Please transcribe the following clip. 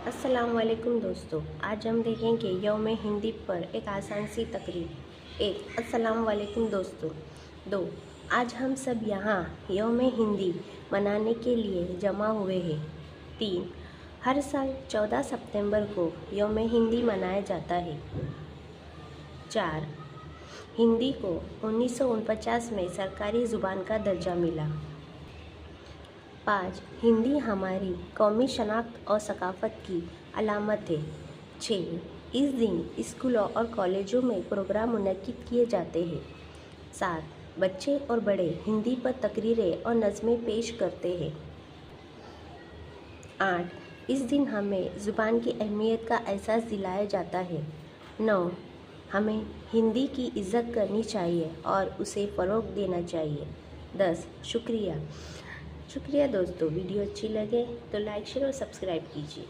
अस्सलाम वालेकुम दोस्तों, आज हम देखेंगे यौम हिंदी पर एक आसान सी तकरीर। 1, अस्सलाम वालेकुम दोस्तों। 2, आज हम सब यहाँ यौम हिंदी मनाने के लिए जमा हुए हैं। 3, हर साल 14 सितंबर को यौम हिंदी मनाया जाता है। 4, हिंदी को 1949 में सरकारी ज़ुबान का दर्जा मिला। 5, हिंदी हमारी कौमी शनाख्त और सकाफ़त की अलामत है। 6, इस दिन स्कूलों और कॉलेजों में प्रोग्राम मुनक्किद किए जाते हैं। 7, बच्चे और बड़े हिंदी पर तकरीरें और नज़में पेश करते हैं। 8, इस दिन हमें ज़ुबान की अहमियत का एहसास दिलाया जाता है। 9, हमें हिंदी की इज़्ज़त करनी चाहिए और उसे फ़रोग़ देना चाहिए। 10, शुक्रिया दोस्तों। वीडियो अच्छी लगे तो लाइक शेयर और सब्सक्राइब कीजिए।